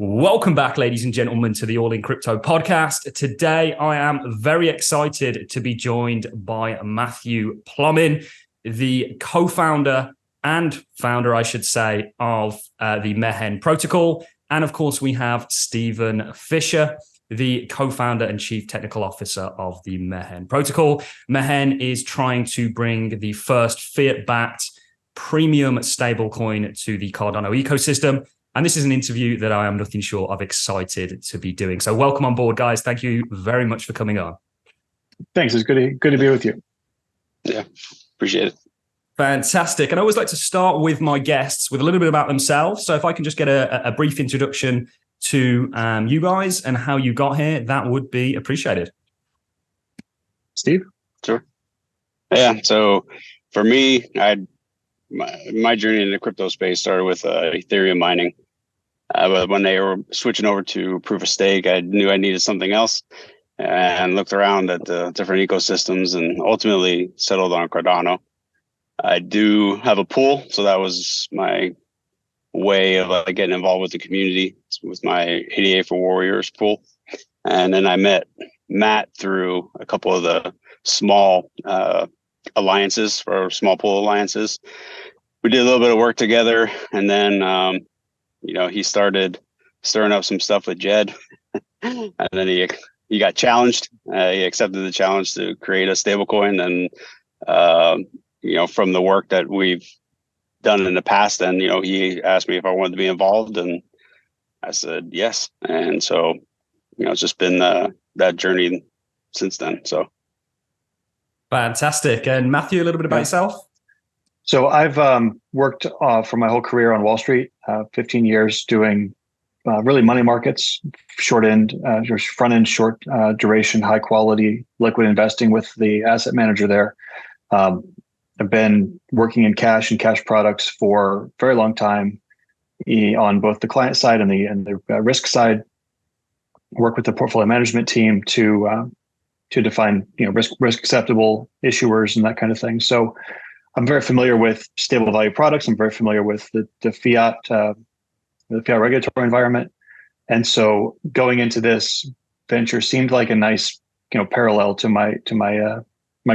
Welcome back, ladies and gentlemen, to the Allincrypto podcast. Today, I am very excited to be joined by Matthew Plomin, the co-founder and founder, I should say, of the Mehen protocol. And of course, we have Stephen Fisher, the co-founder and chief technical officer of the Mehen protocol. Mehen is trying to bring the first fiat-backed premium stablecoin to the Cardano ecosystem. And this is an interview that I am nothing short of excited to be doing. So welcome on board, guys. Thank you very much for coming on. Thanks. It's good to be with you. Yeah, appreciate it. Fantastic. And I always like to start with my guests with a little bit about themselves. So if I can just get a brief introduction to you guys and how you got here, that would be appreciated. Steve? Sure. Yeah. So for me, my journey in the crypto space started with Ethereum mining. But when they were switching over to proof of stake, I knew I needed something else and looked around at the different ecosystems and ultimately settled on Cardano. I do have a pool, so that was my way of getting involved with the community with my 88 for Warriors pool. And then I met Matt through a couple of the small alliances or small pool alliances. We did a little bit of work together, and then he started stirring up some stuff with Jed, and then he got challenged. He accepted the challenge to create a stablecoin, and from the work that we've done in the past, and he asked me if I wanted to be involved, and I said yes. And so it's just been that journey since then. So fantastic. And Matthew, a little bit about yourself. So I've worked for my whole career on Wall Street, 15 years doing really money markets, short end, front end, short duration, high quality liquid investing with the asset manager there. I've been working in cash and cash products for a very long time on both the client side and the risk side. Work with the portfolio management team to define risk acceptable issuers and that kind of thing. So I'm very familiar with stable value products. I'm very familiar with the fiat regulatory environment, and so going into this venture seemed like a nice parallel to my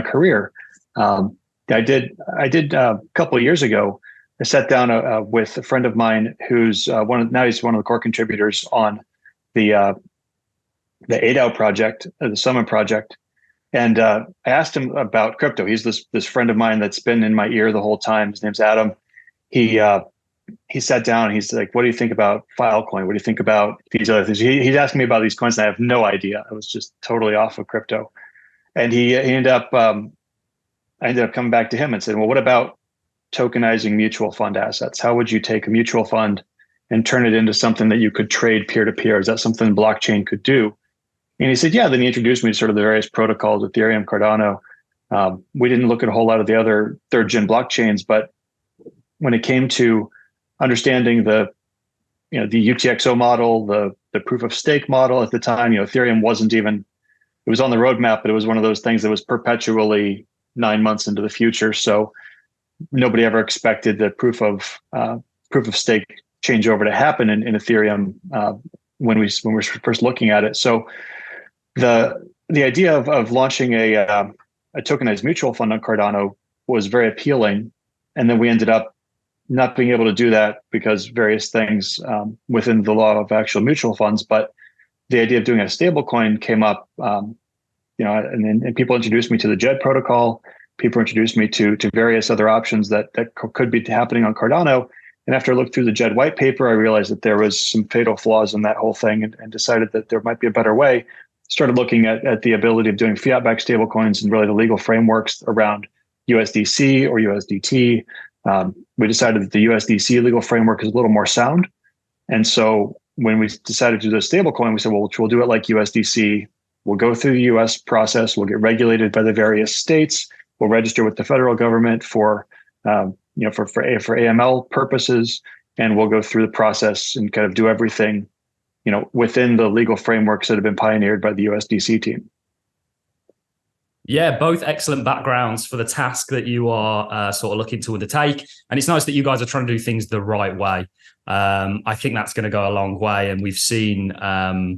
career. I did a couple of years ago. I sat down with a friend of mine who's he's one of the core contributors on the ADAO project, the Summit project. And I asked him about crypto. He's this friend of mine that's been in my ear the whole time. His name's Adam. He sat down and he's like, "What do you think about Altcoin? What do you think about these other things?" He's asking me about these coins, and I have no idea. I was just totally off of crypto. And I ended up coming back to him and said, "Well, what about tokenizing mutual fund assets? How would you take a mutual fund and turn it into something that you could trade peer to peer? Is that something blockchain could do?" And he said, yeah. Then he introduced me to sort of the various protocols, Ethereum, Cardano. We didn't look at a whole lot of the other third-gen blockchains, but when it came to understanding the UTXO model, the proof of stake model at the time, Ethereum wasn't even, it was on the roadmap, but it was one of those things that was perpetually 9 months into the future. So nobody ever expected the proof of stake changeover to happen in Ethereum when we were first looking at it. So the idea of launching a tokenized mutual fund on Cardano was very appealing, and then we ended up not being able to do that because various things within the law of actual mutual funds. But the idea of doing a stable coin came up, and people introduced me to the JED protocol. People introduced me to various other options that could be happening on Cardano. And after I looked through the JED white paper, I realized that there was some fatal flaws in that whole thing, and decided that there might be a better way. Started looking at the ability of doing fiat-backed stablecoins and really the legal frameworks around USDC or USDT. We decided that the USDC legal framework is a little more sound. And so when we decided to do the stablecoin, we said, well, we'll do it like USDC. We'll go through the US process. We'll get regulated by the various states. We'll register with the federal government for AML purposes, and we'll go through the process and kind of do everything, within the legal frameworks that have been pioneered by the USDC team. Yeah, both excellent backgrounds for the task that you are sort of looking to undertake. And it's nice that you guys are trying to do things the right way. I think that's going to go a long way. And we've seen quite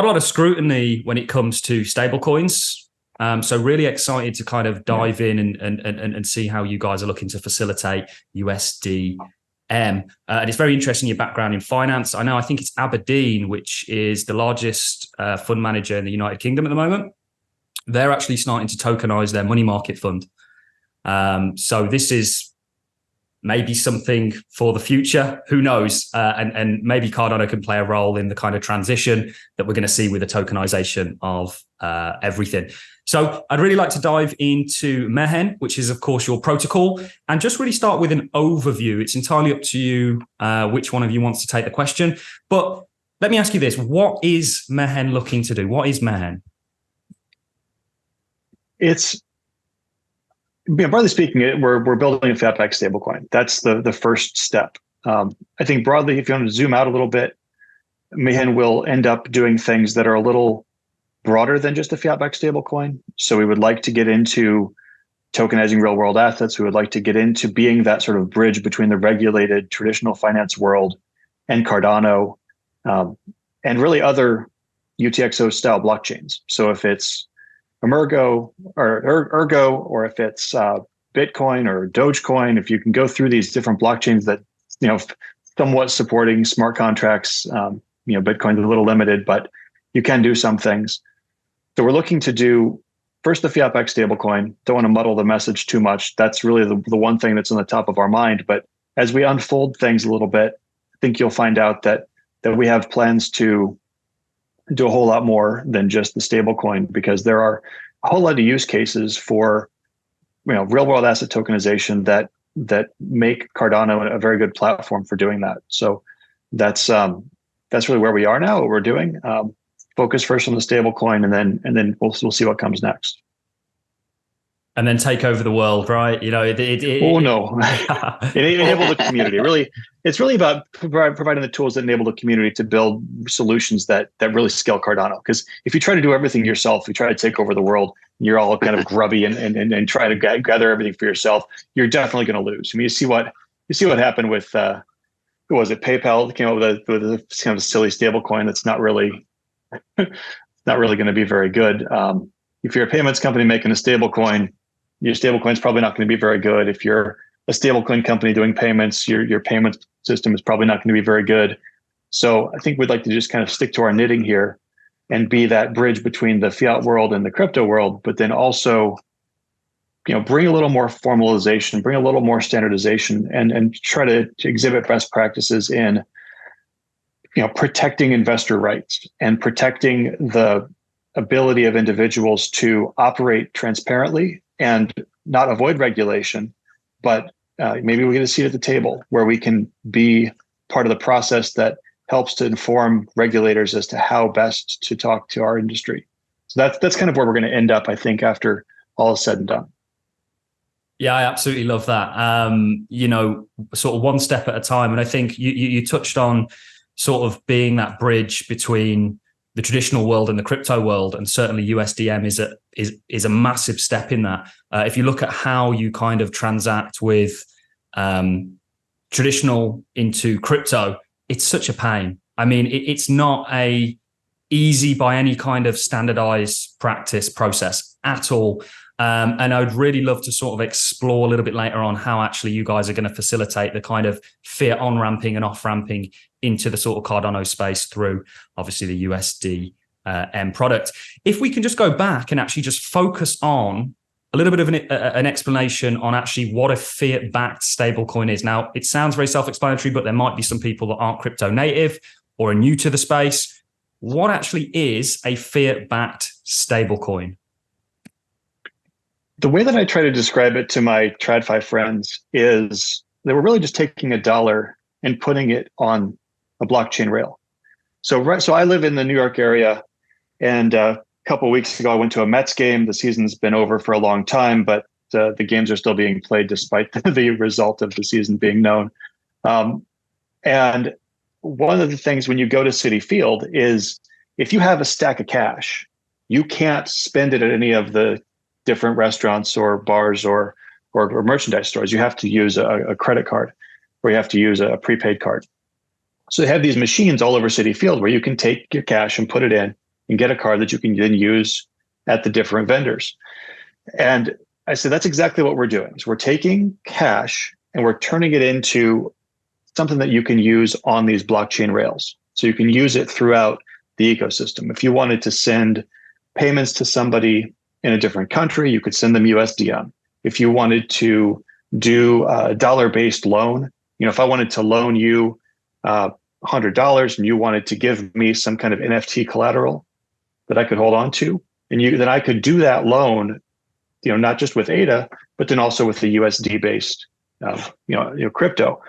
a lot of scrutiny when it comes to stablecoins. So really excited to kind of dive in and see how you guys are looking to facilitate USDM. And it's very interesting, your background in finance. I think it's Aberdeen, which is the largest fund manager in the United Kingdom at the moment. They're actually starting to tokenize their money market fund. So this is maybe something for the future. Who knows? And maybe Cardano can play a role in the kind of transition that we're going to see with the tokenization of everything. So I'd really like to dive into Mehen, which is, of course, your protocol, and just really start with an overview. It's entirely up to you which one of you wants to take the question. But let me ask you this. What is Mehen looking to do? What is Mehen? It's, broadly speaking, we're building a Fiat Backed stablecoin. That's the first step. I think broadly, if you want to zoom out a little bit, Mehen will end up doing things that are a little broader than just a Fiat Backed stablecoin. So we would like to get into tokenizing real world assets. We would like to get into being that sort of bridge between the regulated traditional finance world and Cardano, and really other UTXO style blockchains. So if it's Emergo or Ergo, or if it's Bitcoin or Dogecoin, if you can go through these different blockchains that, somewhat supporting smart contracts, Bitcoin's a little limited, but you can do some things. So we're looking to do first the Fiat Backed stablecoin. Don't want to muddle the message too much. That's really the one thing that's on the top of our mind. But as we unfold things a little bit, I think you'll find out that we have plans to do a whole lot more than just the stablecoin, because there are a whole lot of use cases for real world asset tokenization that make Cardano a very good platform for doing that. So that's really where we are now, what we're doing. Focus first on the stablecoin, and then we'll see what comes next. And then take over the world, right? No, enable the community. Really, it's really about providing the tools that enable the community to build solutions that really scale Cardano. Because if you try to do everything yourself, you try to take over the world, you're all kind of grubby and try to gather everything for yourself, you're definitely going to lose. I mean, you see what happened with who was it? PayPal came up with a kind of silly stablecoin that's not really going to be very good. If you're a payments company making a stablecoin, your stablecoin is probably not going to be very good. If you're a stablecoin company doing payments, your payment system is probably not going to be very good. So I think we'd like to just kind of stick to our knitting here and be that bridge between the fiat world and the crypto world, but then also, bring a little more formalization, bring a little more standardization, and try to exhibit best practices in, protecting investor rights and protecting the ability of individuals to operate transparently and not avoid regulation, but maybe we get a seat at the table where we can be part of the process that helps to inform regulators as to how best to talk to our industry. So that's kind of where we're going to end up, I think, after all is said and done. Yeah, I absolutely love that. Sort of one step at a time. And I think you touched on sort of being that bridge between the traditional world and the crypto world, and certainly USDM is a massive step in that. If you look at how you kind of transact with traditional into crypto, it's such a pain. I mean, it's not a easy by any kind of standardized practice process at all. And I'd really love to sort of explore a little bit later on how actually you guys are going to facilitate the kind of fiat on-ramping and off-ramping into the sort of Cardano space through obviously the USDM product. If we can just go back and actually just focus on a little bit of an explanation on actually what a fiat-backed stablecoin is. Now, it sounds very self-explanatory, but there might be some people that aren't crypto native or are new to the space. What actually is a fiat-backed stablecoin? The way that I try to describe it to my TradFi friends is they were really just taking a dollar and putting it on a blockchain rail. So I live in the New York area, and a couple of weeks ago I went to a Mets game. The season's been over for a long time, but the games are still being played despite the result of the season being known. And one of the things when you go to Citi Field is if you have a stack of cash you can't spend it at any of the different restaurants or bars or merchandise stores. You have to use a credit card, or you have to use a prepaid card. So they have these machines all over Citi Field where you can take your cash and put it in and get a card that you can then use at the different vendors. And I said, that's exactly what we're doing. So we're taking cash and we're turning it into something that you can use on these blockchain rails. So you can use it throughout the ecosystem. If you wanted to send payments to somebody in a different country, you could send them USDM. If you wanted to do a dollar-based loan, if I wanted to loan you $100 and you wanted to give me some kind of NFT collateral that I could hold on to, and then I could do that loan, not just with ADA, but then also with the USD-based, crypto.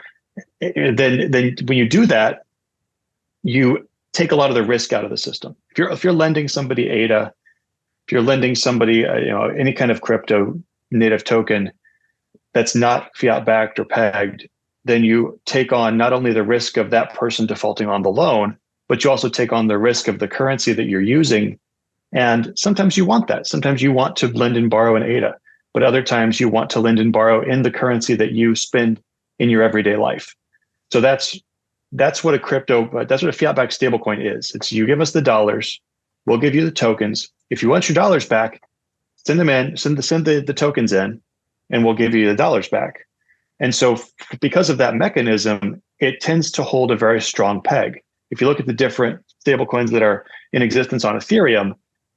Then when you do that, you take a lot of the risk out of the system. If you're lending somebody ADA, if you're lending somebody any kind of crypto native token that's not fiat backed or pegged, then you take on not only the risk of that person defaulting on the loan, but you also take on the risk of the currency that you're using. And sometimes you want that. Sometimes you want to lend and borrow in ADA, but other times you want to lend and borrow in the currency that you spend in your everyday life. So that's what a fiat-backed stablecoin is. It's you give us the dollars, we'll give you the tokens. If you want your dollars back, send them in, send the tokens in, and we'll give you the dollars back. And so because of that mechanism, it tends to hold a very strong peg. If you look at the different stablecoins that are in existence on Ethereum,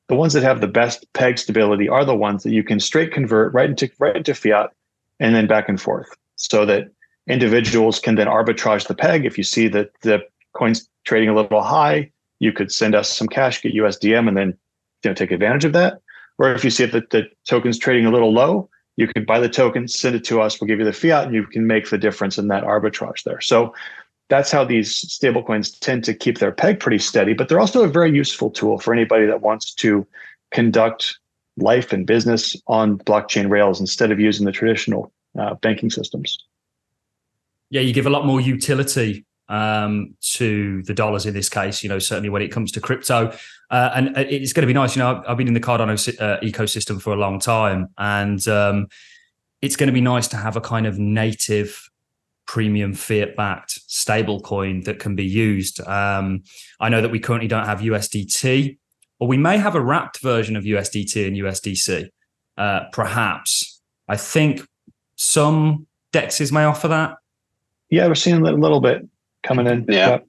the ones that have the best peg stability are the ones that you can straight convert right into fiat and then back and forth, so that individuals can then arbitrage the peg. If you see that the coin's trading a little high, you could send us some cash, get USDM, and then take advantage of that. Or if you see that the token's trading a little low, you could buy the token, send it to us, we'll give you the fiat, and you can make the difference in that arbitrage there. So that's how these stablecoins tend to keep their peg pretty steady, but they're also a very useful tool for anybody that wants to conduct life and business on blockchain rails instead of using the traditional banking systems. Yeah, you give a lot more utility to the dollars in this case, certainly when it comes to crypto. And it's going to be nice. I've been in the Cardano ecosystem for a long time, and it's going to be nice to have a kind of native premium fiat-backed stablecoin that can be used. I know that we currently don't have USDT, or we may have a wrapped version of USDT and USDC, perhaps. I think some DEXs may offer that. Yeah, we're seeing a little bit coming in. Yeah.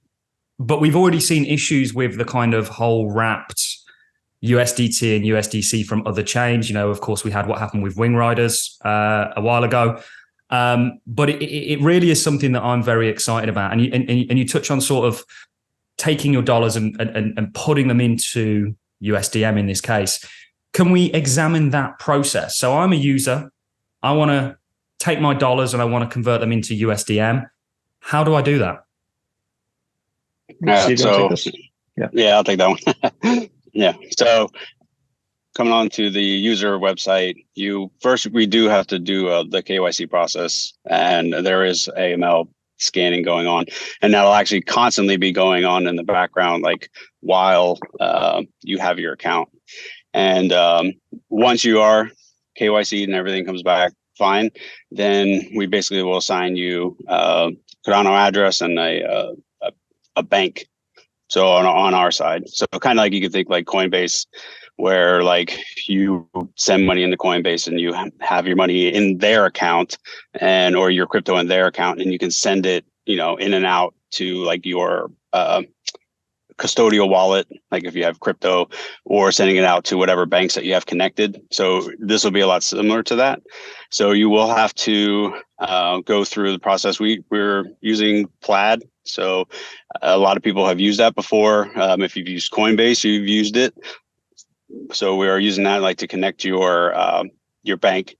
But we've already seen issues with the kind of whole wrapped USDT and USDC from other chains. Of course, we had what happened with Wing Riders a while ago. But it really is something that I'm very excited about. And you touch on sort of taking your dollars and putting them into USDM in this case. Can we examine that process? So I'm a user. I want to take my dollars and I want to convert them into USDM. How do I do that? Yeah, I'll take that one. Yeah. So coming on to the user website, we do have to do the KYC process, and there is AML scanning going on, and that'll actually constantly be going on in the background, like while you have your account. And once you are KYC'd and everything comes back fine, then we basically will assign you Cardano address and a bank. So on our side, so kind of like you could think like Coinbase, where like you send money into Coinbase and you have your money in their account or your crypto in their account, and you can send it, in and out to like your custodial wallet, like if you have crypto, or sending it out to whatever banks that you have connected. So this will be a lot similar to that. So you will have to go through the process. We're using Plaid. So a lot of people have used that before. If you've used Coinbase, you've used it. So we are using that like to connect your bank.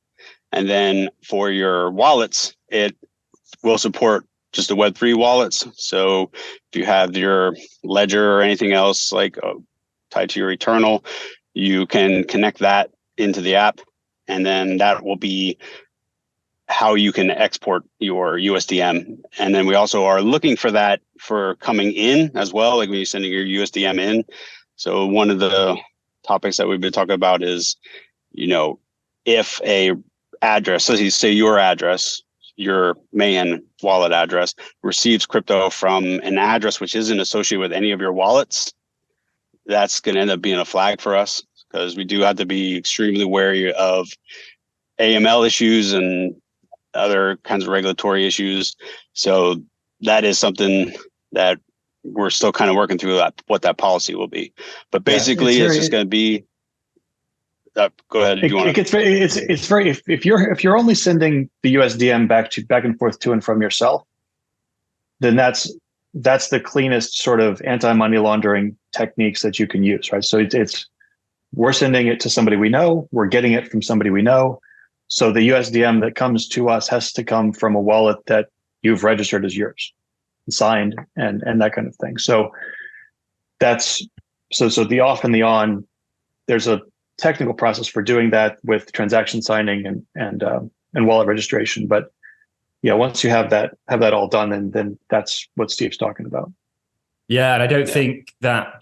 And then for your wallets, it will support just the Web3 wallets. So if you have your Ledger or anything else like tied to your Eternal, you can connect that into the app, and then that will be how you can export your USDM. And then we also are looking for that for coming in as well, like when you're sending your USDM in. So one of the topics that we've been talking about is, if a address, so you say your address, your Mehen wallet address receives crypto from an address which isn't associated with any of your wallets, that's going to end up being a flag for us, because we do have to be extremely wary of AML issues and other kinds of regulatory issues. So that is something that we're still kind of working through what that policy will be. But basically, it's just going to be. Go ahead. If you're only sending the USDM back and forth to and from yourself, then that's the cleanest sort of anti-money laundering techniques that you can use, right? So we're sending it to somebody we know, we're getting it from somebody we know. So the USDM that comes to us has to come from a wallet that you've registered as yours, signed, and that kind of thing. So so the off and the on, there's a technical process for doing that with transaction signing and wallet registration. But yeah, once you have that all done, then that's what Steve's talking about. Yeah, and I don't think that,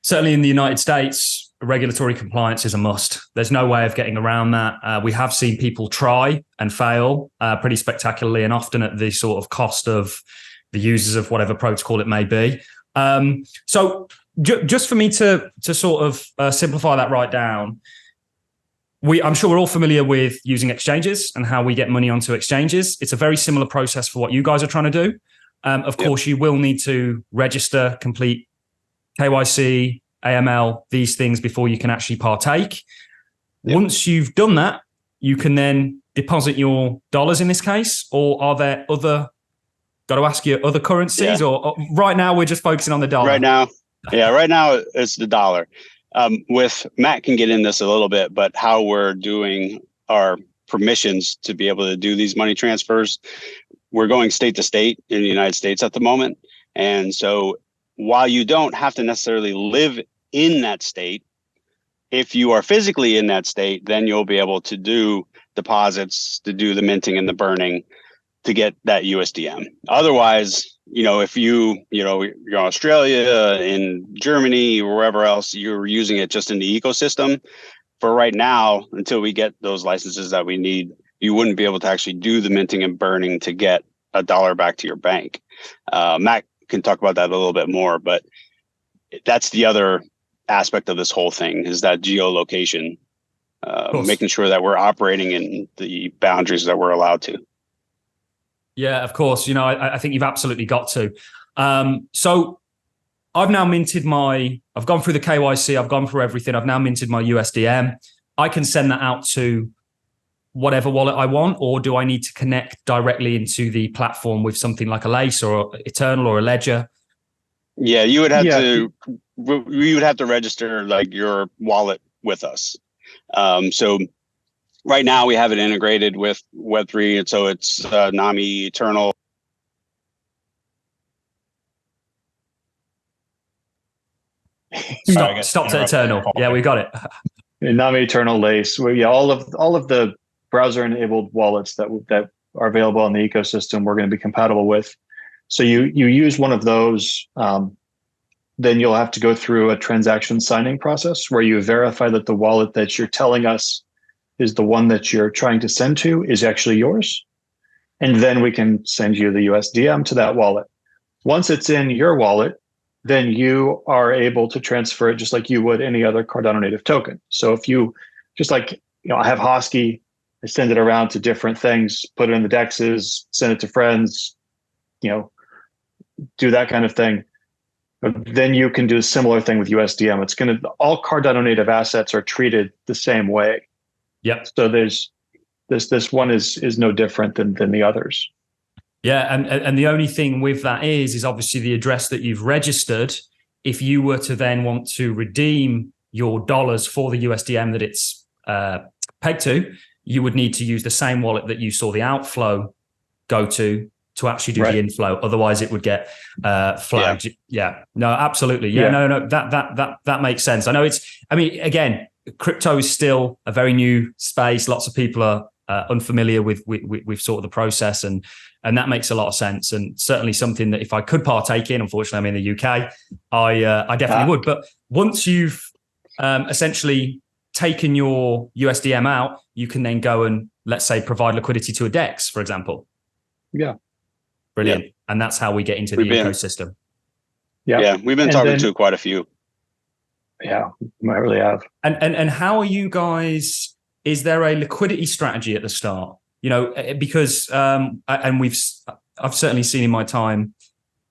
certainly in the United States, regulatory compliance is a must. There's no way of getting around that. We have seen people try and fail pretty spectacularly, and often at the sort of cost of the users of whatever protocol it may be. So just for me to sort of simplify that right down, I'm sure we're all familiar with using exchanges and how we get money onto exchanges. It's a very similar process for what you guys are trying to do. Of course, you will need to register, complete KYC, AML, these things before you can actually partake. Yep. Once you've done that, you can then deposit your dollars in this case, or are there other currencies, or right now we're just focusing on the dollar? Right now it's the dollar. With Matt can get in this a little bit, but how we're doing our permissions to be able to do these money transfers, we're going state to state in the United States at the moment. And so while you don't have to necessarily live in that state, if you are physically in that state, then you'll be able to do deposits, to do the minting and the burning to get that USDM. Otherwise, if you're in Australia, in Germany, or wherever else, you're using it just in the ecosystem. For right now, until we get those licenses that we need, you wouldn't be able to actually do the minting and burning to get a dollar back to your bank. Matt can talk about that a little bit more, but that's the other aspect of this whole thing, is that geolocation, making sure that we're operating in the boundaries that we're allowed to. Yeah, of course. I think you've absolutely got to. So I've now minted I've gone through the KYC, I've gone through everything. I've now minted my USDM. I can send that out to whatever wallet I want, or do I need to connect directly into the platform with something like a Lace or Eternal or a Ledger? Yeah, you would have to. We would have to register like your wallet with us. So right now we have it integrated with Web3, and so it's Nami Eternal. Stop to Eternal. Yeah, we got it. Nami Eternal, Lace. All of the browser-enabled wallets that are available on the ecosystem, we're going to be compatible with. So you use one of those, then you'll have to go through a transaction signing process where you verify that the wallet that you're telling us is the one that you're trying to send to is actually yours. And then we can send you the USDM to that wallet. Once it's in your wallet, then you are able to transfer it just like you would any other Cardano native token. So if you, just like, I have Hosky, I send it around to different things, put it in the dexes, send it to friends, do that kind of thing. But then you can do a similar thing with USDM. All Cardano native assets are treated the same way. Yep. So there's this one is no different than the others. Yeah, and the only thing with that is obviously the address that you've registered. If you were to then want to redeem your dollars for the USDM that it's pegged to, you would need to use the same wallet that you saw the outflow go to actually do the inflow. Otherwise, it would get flagged. Yeah. No, absolutely. Yeah. No. That makes sense. I know again, crypto is still a very new space. Lots of people are unfamiliar with sort of the process, and that makes a lot of sense, and certainly something that if I could partake in, unfortunately I'm in the UK, I definitely would. But once you've essentially taken your USDM out, you can then go and, let's say, provide liquidity to a DEX, for example. Yeah. Brilliant. Yeah. And that's how we get into the ecosystem. Yeah, we've been talking to quite a few. Yeah, I really have. And how are you guys? Is there a liquidity strategy at the start? You know, because I've certainly seen in my time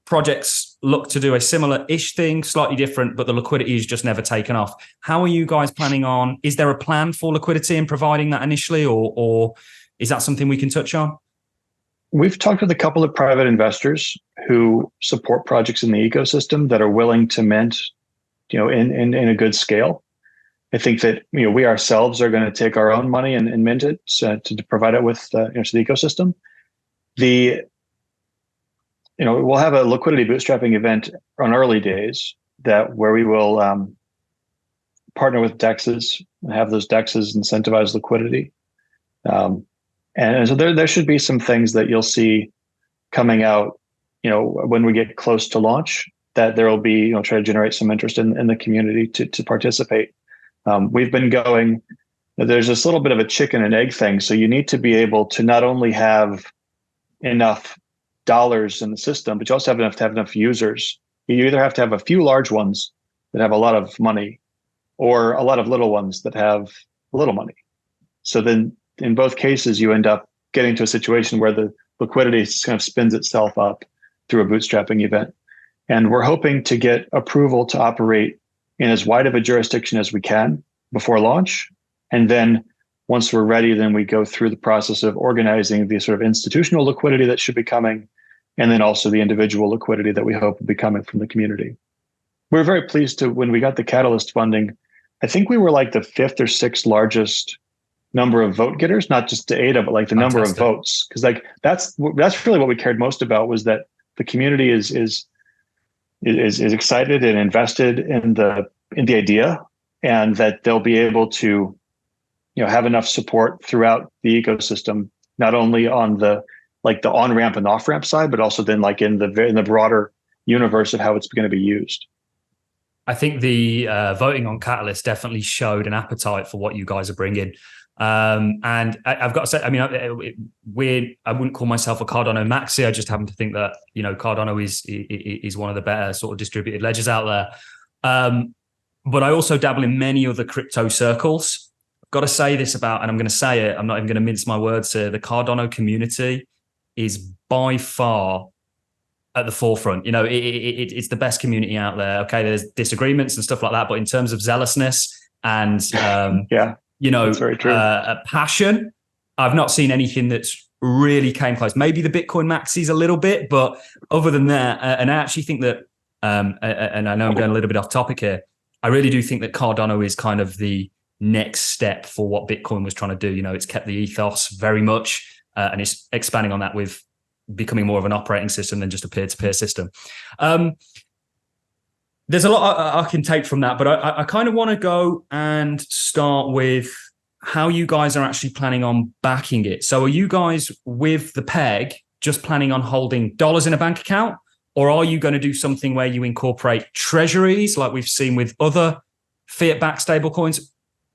projects look to do a similar-ish thing, slightly different, but the liquidity is just never taken off. How are you guys planning on? Is there a plan for liquidity and providing that initially, or is that something we can touch on? We've talked with a couple of private investors who support projects in the ecosystem that are willing to mint, you know, in a good scale. I think that, you know, we ourselves are going to take our own money and mint it to provide it with to the ecosystem. We'll have a liquidity bootstrapping event on early days where we will partner with DEXs and have those DEXs incentivize liquidity. And so there should be some things that you'll see coming out, you know, when we get close to launch, that there will be, you know, try to generate some interest in the community to participate. We've been going, there's this little bit of a chicken and egg thing. So you need to be able to not only have enough dollars in the system, but you also have to have enough users. You either have to have a few large ones that have a lot of money, or a lot of little ones that have little money. So then in both cases, you end up getting to a situation where the liquidity kind of spins itself up through a bootstrapping event. And we're hoping to get approval to operate in as wide of a jurisdiction as we can before launch. And then once we're ready, then we go through the process of organizing the sort of institutional liquidity that should be coming, and then also the individual liquidity that we hope will be coming from the community. We're very pleased when we got the Catalyst funding, I think we were like the 5th or 6th largest number of vote getters, not just the ADA, but like the number of votes. Because like that's really what we cared most about, was that the community is excited and invested in the idea, and that they'll be able to, you know, have enough support throughout the ecosystem, not only on the on-ramp and off-ramp side, but also then like in the broader universe of how it's going to be used. I think the voting on Catalyst definitely showed an appetite for what you guys are bringing. And I've got to say, I mean, I wouldn't call myself a Cardano maxi. I just happen to think that, you know, Cardano is one of the better sort of distributed ledgers out there. But I also dabble in many other crypto circles. I've got to say this about, and I'm going to say it, I'm not even going to mince my words here, the Cardano community is by far at the forefront. You know, it's the best community out there. Okay, there's disagreements and stuff like that, but in terms of zealousness and you know, passion, I've not seen anything that's really came close. Maybe the Bitcoin maxis a little bit, but other than that, and I actually think that, and I know I'm going a little bit off topic here, I really do think that Cardano is kind of the next step for what Bitcoin was trying to do. You know, it's kept the ethos very much, and it's expanding on that with becoming more of an operating system than just a peer-to-peer system. There's a lot I can take from that, but I kind of want to go and start with how you guys are actually planning on backing it. So are you guys with the peg just planning on holding dollars in a bank account, or are you going to do something where you incorporate treasuries like we've seen with other fiat-backed stablecoins?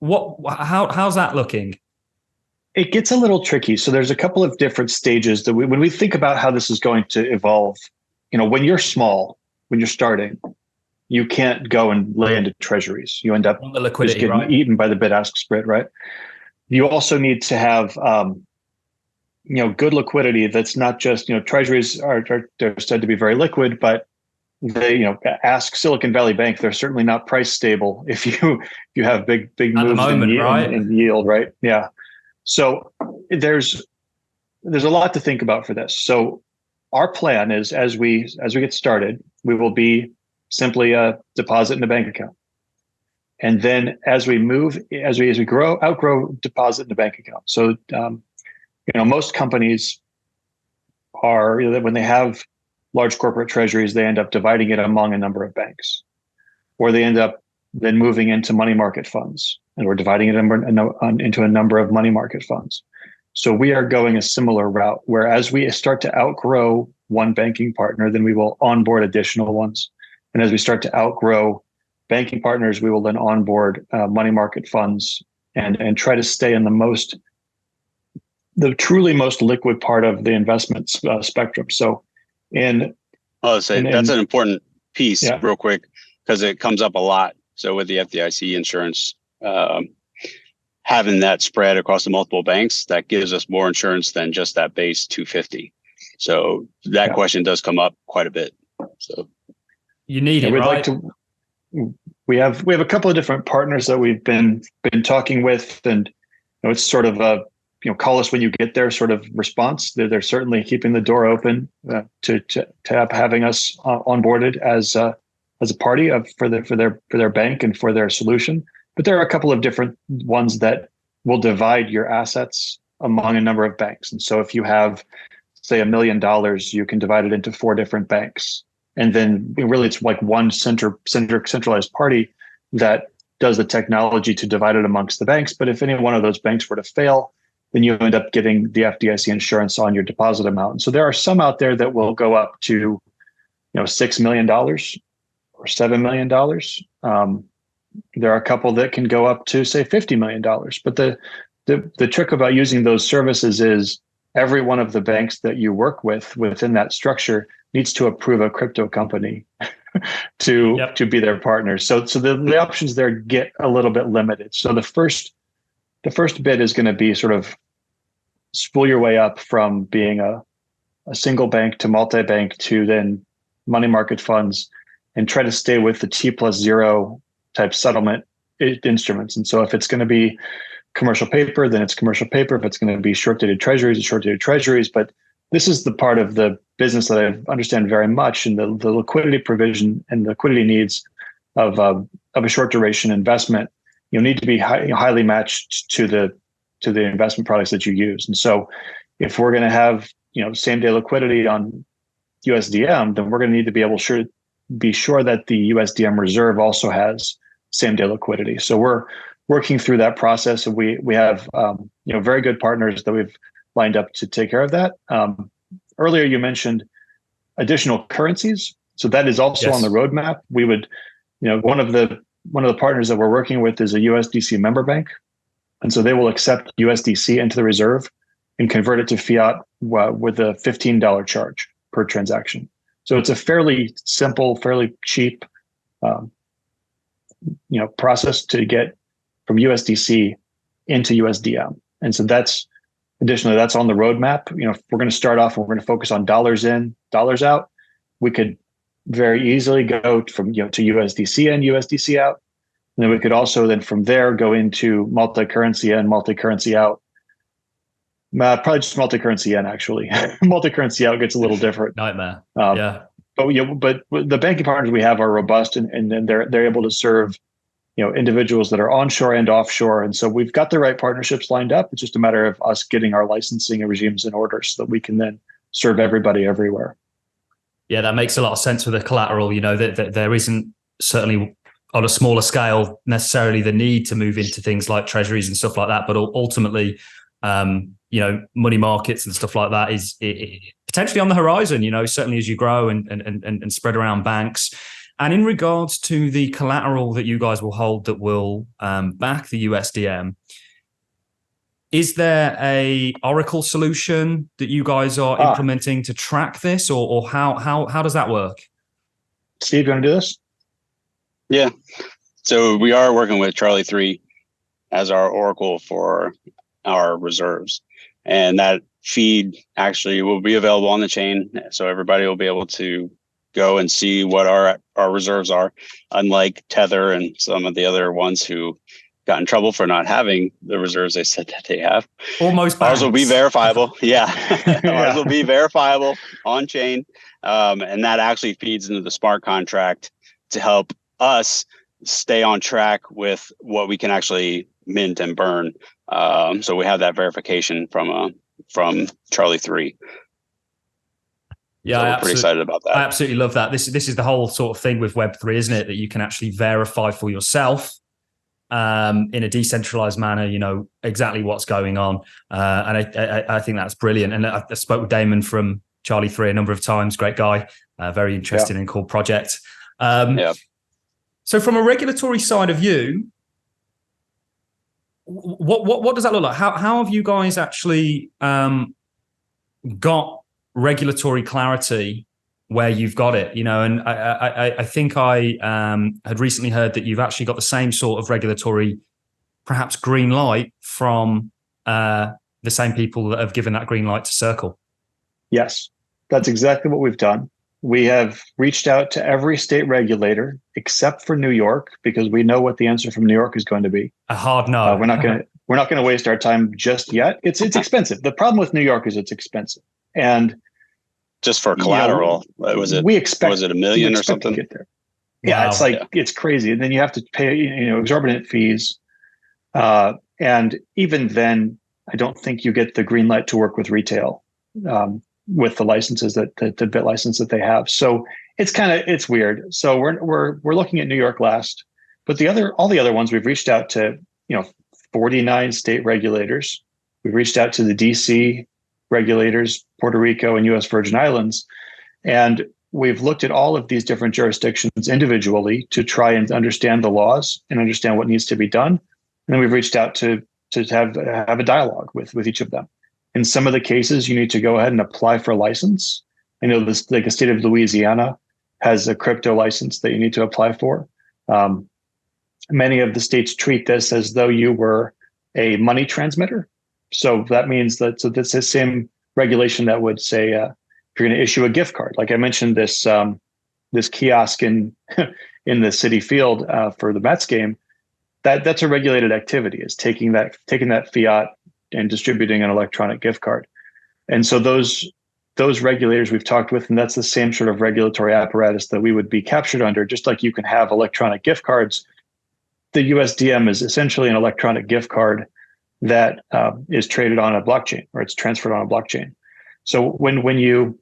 How's that looking? It gets a little tricky. So there's a couple of different stages that when we think about how this is going to evolve, you know, when you're small, when you're starting, you can't go and lay into treasuries. You end up the liquidity, just getting eaten by the bid-ask spread, right? You also need to have, you know, good liquidity. That's not just, you know, treasuries they're said to be very liquid, but they, you know, ask Silicon Valley Bank, they're certainly not price stable if you have big moves in yield, right? Yeah. So there's a lot to think about for this. So our plan is, as we get started, we will be simply a deposit in a bank account. And then as we outgrow deposit in a bank account. So, you know, most companies are, you know, when they have large corporate treasuries, they end up dividing it among a number of banks, or they end up then moving into money market funds, and we're dividing it into a number of money market funds. So we are going a similar route where as we start to outgrow one banking partner, then we will onboard additional ones. And as we start to outgrow banking partners, we will then onboard money market funds and try to stay in the truly most liquid part of the investment spectrum. So that's an important piece, real quick, because it comes up a lot. So with the FDIC insurance, having that spread across the multiple banks, that gives us more insurance than just that base 250. So that question does come up quite a bit. So you need it, right? We have a couple of different partners that we've been talking with, and it's sort of a call us when you get there sort of response. They're certainly keeping the door open to having us onboarded as a party for their bank and for their solution. But there are a couple of different ones that will divide your assets among a number of banks. And so if you have, say, $1 million, you can divide it into 4 different banks. And then really it's like one centralized party that does the technology to divide it amongst the banks. But if any one of those banks were to fail, then you end up getting the FDIC insurance on your deposit amount. And so there are some out there that will go up to, $6 million or $7 million. There are a couple that can go up to, say, $50 million. But the trick about using those services is every one of the banks that you work with within that structure needs to approve a crypto company to be their partner. So the options there get a little bit limited. So the first bit is going to be sort of spool your way up from being a single bank to multi-bank to then money market funds, and try to stay with the T+0 type settlement instruments. And so if it's going to be commercial paper, then it's commercial paper. If it's going to be short-dated treasuries, it's short-dated treasuries. But this is the part of the business that I understand very much, and the liquidity provision and the liquidity needs of a short duration investment need to be highly matched to the investment products that you use. And so if we're going to have same day liquidity on USDM, then we're going to need to be sure that the USDM reserve also has same day liquidity. So we're working through that process, and we have very good partners that we've lined up to take care of that. Earlier you mentioned additional currencies, so that is also on the roadmap. We would, one of the partners that we're working with is a USDC member bank, and so they will accept USDC into the reserve and convert it to fiat with a $15 charge per transaction. So it's a fairly simple, fairly cheap, process to get from USDC into USDM. And so that's on the roadmap. If we're going to start off and we're going to focus on dollars in, dollars out, we could very easily go from to USDC in, USDC out. And then we could also then from there go into multi-currency in, multi-currency out. Probably just multi-currency in, actually. Multi-currency out gets a little different. Nightmare. But the banking partners we have are robust, and they're able to serve individuals that are onshore and offshore. And so we've got the right partnerships lined up. It's just a matter of us getting our licensing and regimes in order so that we can then serve everybody everywhere. Yeah, that makes a lot of sense with the collateral. That there isn't, certainly on a smaller scale, necessarily the need to move into things like treasuries and stuff like that. But ultimately, money markets and stuff like that is potentially on the horizon, certainly as you grow and spread around banks. And in regards to the collateral that you guys will hold that will back the USDM, is there a Oracle solution that you guys are implementing to track this, or how does that work? Steve, you want to do this? Yeah. So we are working with Charlie 3 as our Oracle for our reserves. And that feed actually will be available on the chain. So everybody will be able to go and see what our reserves are, unlike Tether and some of the other ones who got in trouble for not having the reserves they said that they have. Almost banks. Ours will be verifiable. Ours will be verifiable on chain. And that actually feeds into the smart contract to help us stay on track with what we can actually mint and burn. So we have that verification from Charlie 3. Yeah, so we're pretty excited about that. I absolutely love that. This is the whole sort of thing with Web3, isn't it? That you can actually verify for yourself in a decentralized manner, exactly what's going on. And I think that's brilliant. And I spoke with Damon from Charlie 3 a number of times. Great guy, very interested in cool project. So from a regulatory side of view, what does that look like? How have you guys actually got regulatory clarity where you've got it? And I think I had recently heard that you've actually got the same sort of regulatory, perhaps green light from the same people that have given that green light to Circle. Yes, that's exactly what we've done. We have reached out to every state regulator except for New York, because we know what the answer from New York is going to be. A hard no. We're not going to waste our time just yet. It's expensive. The problem with New York is it's expensive, and just for collateral, was it $1 million or something? To get there. Yeah, wow. It's crazy, and then you have to pay exorbitant fees, and even then, I don't think you get the green light to work with retail. With the licenses the bit license that they have. So it's weird. So we're looking at New York last, but all the other ones we've reached out to, 49 state regulators. We've reached out to the DC regulators, Puerto Rico and US Virgin Islands. And we've looked at all of these different jurisdictions individually to try and understand the laws and understand what needs to be done. And then we've reached out to have a dialogue with each of them. In some of the cases, you need to go ahead and apply for a license. I know the state of Louisiana has a crypto license that you need to apply for. Many of the states treat this as though you were a money transmitter. So that means that's the same regulation that would say if you're going to issue a gift card. Like I mentioned, this kiosk in the Citi Field for the Mets game, that's a regulated activity. Is taking that fiat and distributing an electronic gift card. And so those regulators we've talked with, and that's the same sort of regulatory apparatus that we would be captured under. Just like you can have electronic gift cards, the USDM is essentially an electronic gift card that is traded on a blockchain, or it's transferred on a blockchain. So when you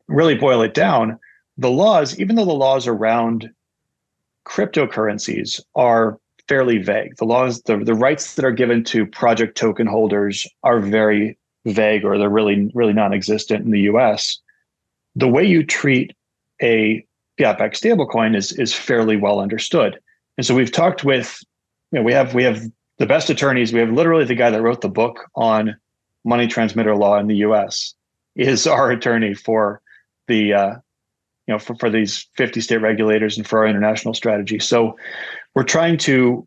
really boil it down, the laws, even though the laws around cryptocurrencies are fairly vague. The laws, the rights that are given to project token holders are very vague, or they're really, really non-existent in the US. The way you treat a Fiat Backed stablecoin is fairly well understood. And so we've talked with, we have the best attorneys. We have literally the guy that wrote the book on money transmitter law in the US is our attorney for the for these 50 state regulators and for our international strategy. So we're trying to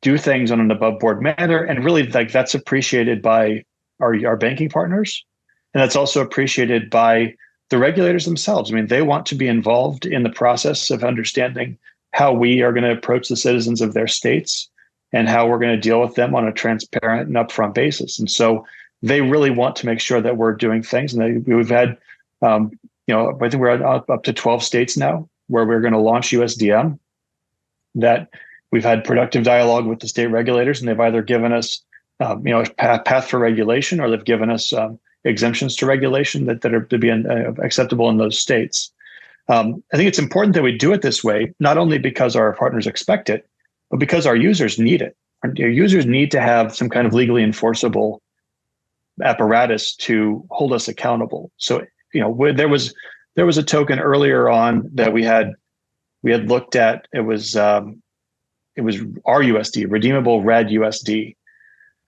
do things on an above board manner, and really that's appreciated by our banking partners. And that's also appreciated by the regulators themselves. I mean, they want to be involved in the process of understanding how we are going to approach the citizens of their states and how we're going to deal with them on a transparent and upfront basis. And so they really want to make sure that we're doing things. And we've had, I think we're up to 12 states now where we're going to launch USDM, that we've had productive dialogue with the state regulators, and they've either given us, a path for regulation, or they've given us exemptions to regulation that are to be acceptable in those states. I think it's important that we do it this way, not only because our partners expect it, but because our users need it. Our users need to have some kind of legally enforceable apparatus to hold us accountable. So, there was a token earlier on that we had looked at. It was RUSD, Redeemable Red USD.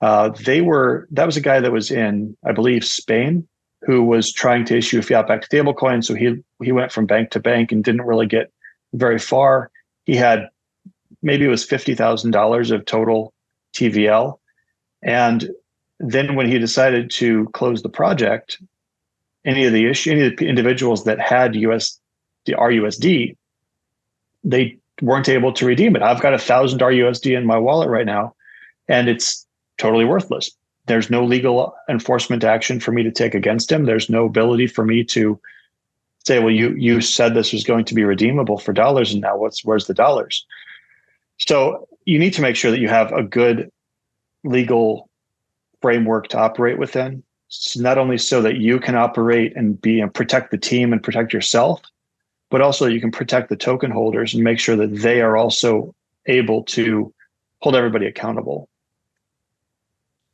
That was a guy that was in, I believe, Spain, who was trying to issue a Fiat Backed stablecoin. So he went from bank to bank and didn't really get very far. He had, maybe it was $50,000 of total TVL. And then when he decided to close the project, any of the individuals that had RUSD, they weren't able to redeem it. I've got 1,000 RUSD in my wallet right now, and it's totally worthless. There's no legal enforcement action for me to take against him. There's no ability for me to say, well, you said this was going to be redeemable for dollars, and now where's the dollars? So you need to make sure that you have a good legal framework to operate within. So not only so that you can operate and protect the team and protect yourself, but also you can protect the token holders and make sure that they are also able to hold everybody accountable.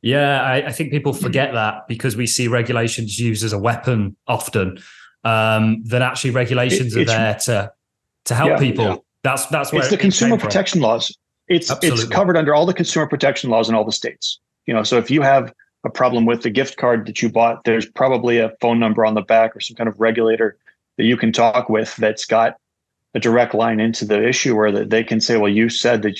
Yeah, I think people forget that because we see regulations used as a weapon often. That actually regulations are there to help people. Yeah. That's where it's the consumer protection laws. It's covered under all the consumer protection laws in all the states. So if you have a problem with the gift card that you bought, there's probably a phone number on the back or some kind of regulator that you can talk with that's got a direct line into the issue where that they can say, well, you said that,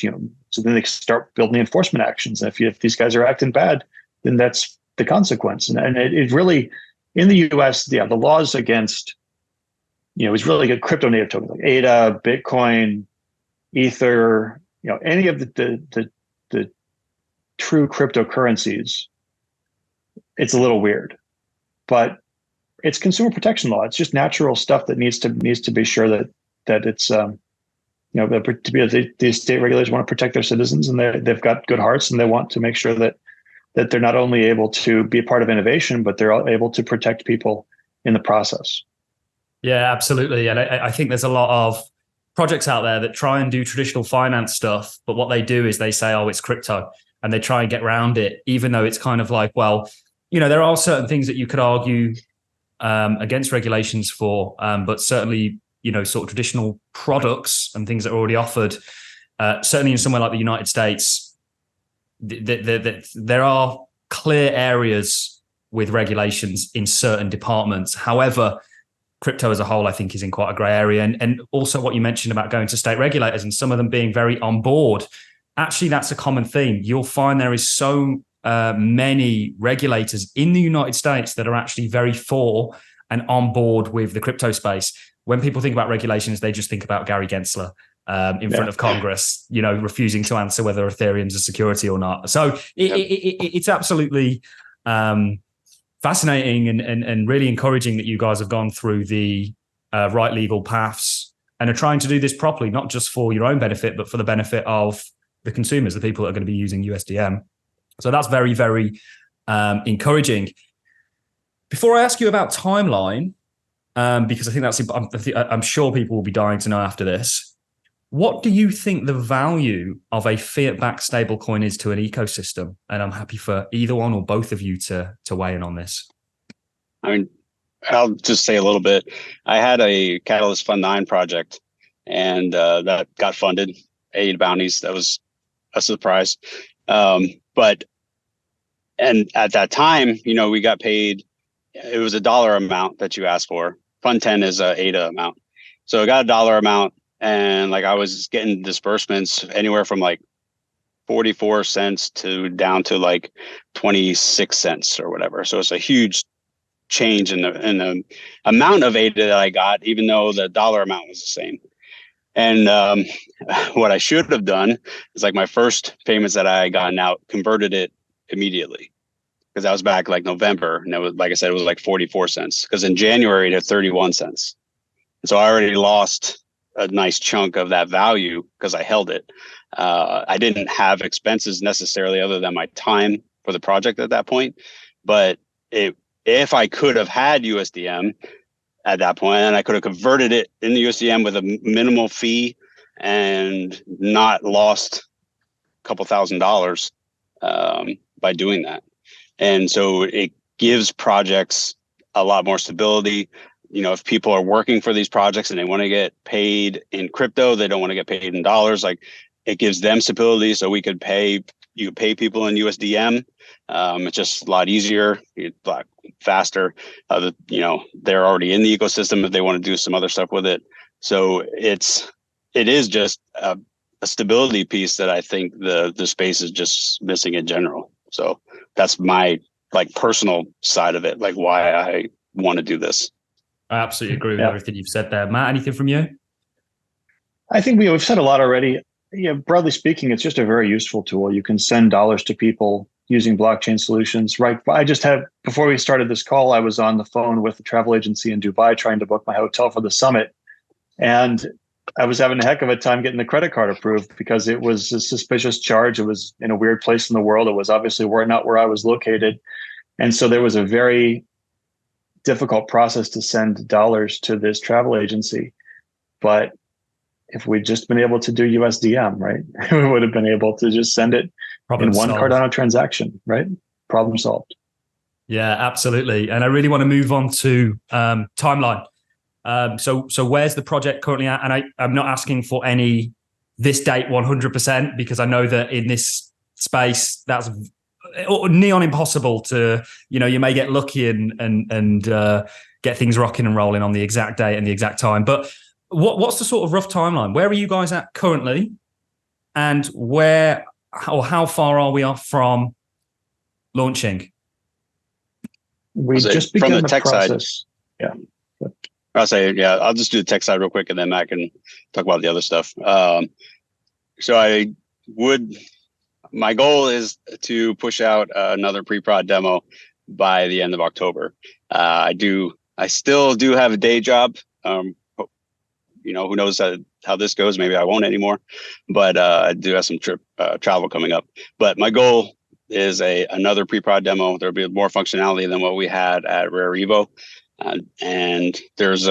so then they start building the enforcement actions. And if these guys are acting bad, then that's the consequence. And it really, in the US, the laws against, it's really good crypto native tokens like ADA, Bitcoin, Ether, any of the true cryptocurrencies, it's a little weird, but it's consumer protection law. It's just natural stuff that needs to be sure that it's these state regulators want to protect their citizens, and they've got good hearts, and they want to make sure that they're not only able to be a part of innovation, but they're able to protect people in the process. Yeah, absolutely. And I think there's a lot of projects out there that try and do traditional finance stuff, but what they do is they say, oh, it's crypto, and they try and get around it, even though it's kind of like, well, there are certain things that you could argue against regulations for, but certainly, sort of traditional products and things that are already offered, certainly in somewhere like the United States, there are clear areas with regulations in certain departments. However, crypto as a whole, I think, is in quite a grey area. And also what you mentioned about going to state regulators and some of them being very on board. Actually, that's a common theme. You'll find there is so many regulators in the United States that are actually very for and on board with the crypto space. When people think about regulations, they just think about Gary Gensler in front of Congress, refusing to answer whether Ethereum's a security or not. So it's absolutely fascinating and really encouraging that you guys have gone through the right legal paths and are trying to do this properly, not just for your own benefit, but for the benefit of the consumers, the people that are going to be using USDM. So that's very, very encouraging. Before I ask you about timeline, because I think I'm sure people will be dying to know after this, what do you think the value of a fiat-backed stablecoin is to an ecosystem? And I'm happy for either one or both of you to weigh in on this. I mean, I'll just say a little bit. I had a Catalyst Fund 9 project, and that got funded, 8 bounties. That was a surprise. But at that time, we got paid. It was a dollar amount that you asked for. Fund 10 is a ADA amount. So I got a dollar amount, and I was getting disbursements anywhere from 44 cents to down to 26 cents or whatever. So it's a huge change in the amount of ADA that I got, even though the dollar amount was the same. And what I should have done is my first payments that I gotten out, converted it immediately, because that was back November, and it was, like I said, it was 44 cents, because in January to 31 cents. And so I already lost a nice chunk of that value because I held it. I didn't have expenses necessarily other than my time for the project at that point. But if I could have had USDM at that point, and I could have converted it in the USDM with a minimal fee and not lost a couple $1,000 by doing that. And so it gives projects a lot more stability. If people are working for these projects and they want to get paid in crypto, they don't want to get paid in dollars, it gives them stability. So you could pay people in USDM. It's just a lot easier, a lot faster. They're already in the ecosystem if they want to do some other stuff with it. So it is just a stability piece that I think the space is just missing in general. So that's my personal side of it, why I want to do this. I absolutely agree with everything you've said there. Matt, anything from you? I think we've said a lot already. Broadly speaking, it's just a very useful tool. You can send dollars to people using blockchain solutions. Right. Before we started this call, I was on the phone with a travel agency in Dubai trying to book my hotel for the summit. And I was having a heck of a time getting the credit card approved because it was a suspicious charge. It was in a weird place in the world. It was obviously not where I was located. And so there was a very difficult process to send dollars to this travel agency. But if we'd just been able to do USDM, right? We would have been able to just send it Problem in one solved. Cardano transaction, right? Problem solved. Yeah, absolutely. And I really want to move on to timeline. So where's the project currently at? And I'm not asking for any this date 100% because I know that in this space that's neon impossible to, you may get lucky and get things rocking and rolling on the exact date and the exact time. But what's the sort of rough timeline? Where are you guys at currently, and how far are we off from launching? We just began from the the tech process. Side. Yeah. I'll say, yeah, I'll just do the tech side real quick and then Matt can talk about the other stuff. So my goal is to push out another pre-prod demo by the end of October. I still do have a day job. Who knows how this goes? Maybe I won't anymore, but I do have some travel coming up. But my goal is another pre-prod demo. There'll be more functionality than what we had at Rare Evo. And there's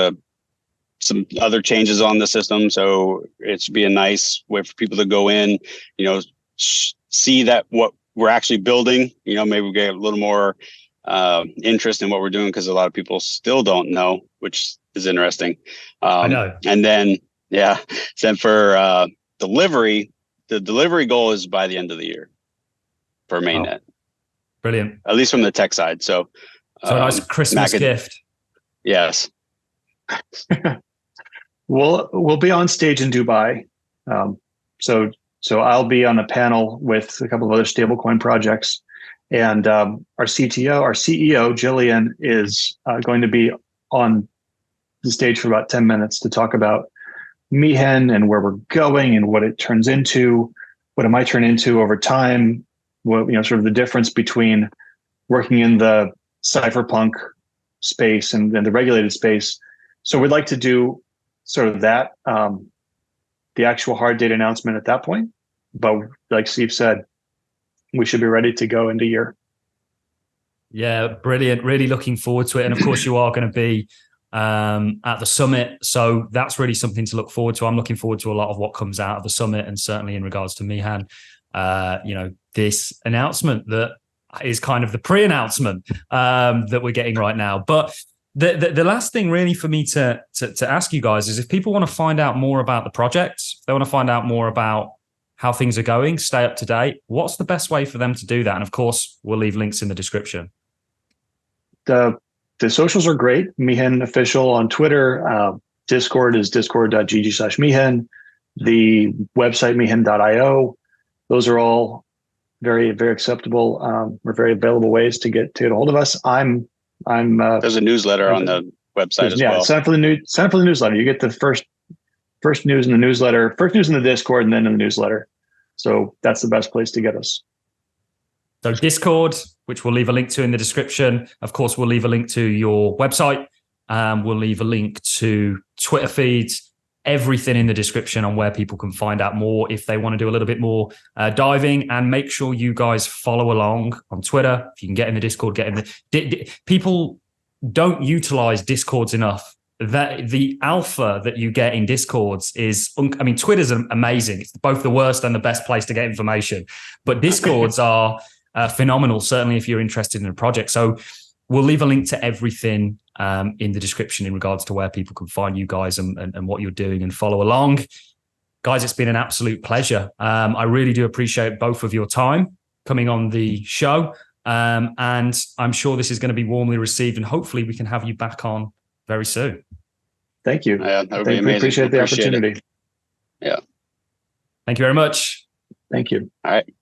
some other changes on the system. So it's being nice way for people to go in, see that what we're actually building, maybe we get a little more interest in what we're doing because a lot of people still don't know, which is interesting. I know. And then, then for delivery, the delivery goal is by the end of the year for mainnet. Brilliant. At least from the tech side. So a nice Christmas gift. Yes. We'll be on stage in Dubai. So I'll be on a panel with a couple of other stablecoin projects, and our CEO, Jillian, is going to be on the stage for about 10 minutes to talk about Mehen and where we're going and what it turns into, what it might turn into over time. What, sort of the difference between working in the cypherpunk space and the regulated space. So we'd like to do sort of that, the actual hard date announcement at that point. But like Steve said, we should be ready to go into year. Yeah, brilliant. Really looking forward to it. And of course, you are going to be at the summit. So that's really something to look forward to. I'm looking forward to a lot of what comes out of the summit, and certainly in regards to Mehen, this announcement that is kind of the pre-announcement that we're getting right now. But the last thing really for me to ask you guys is, if people want to find out more about the project, they want to find out more about how things are going, stay up to date, what's the best way for them to do that? And of course, we'll leave links in the description. The socials are great. Mehen official on Twitter. Discord is discord.gg/Mehen. The website mehen.io. Those are all very, very acceptable or very available ways to get a hold of us. There's a newsletter on the website as well. Sign up for the newsletter. You get the first news in the newsletter, first news in the Discord, and then in the newsletter. So that's the best place to get us. So Discord, which we'll leave a link to in the description. Of course, we'll leave a link to your website. We'll leave a link to Twitter feeds, everything in the description on where people can find out more if they want to do a little bit more diving. And make sure you guys follow along on Twitter. If you can get in the Discord, get in the... People don't utilize Discords enough. That the alpha that you get in Discords is... Twitter's amazing. It's both the worst and the best place to get information. But Discords are phenomenal, certainly if you're interested in a project. So we'll leave a link to everything in the description in regards to where people can find you guys and what you're doing and follow along. Guys, it's been an absolute pleasure. I really do appreciate both of your time coming on the show. And I'm sure this is going to be warmly received, and hopefully we can have you back on very soon. Thank you. Yeah, that would be amazing. Appreciate the opportunity. Yeah. Thank you very much. Thank you. All right.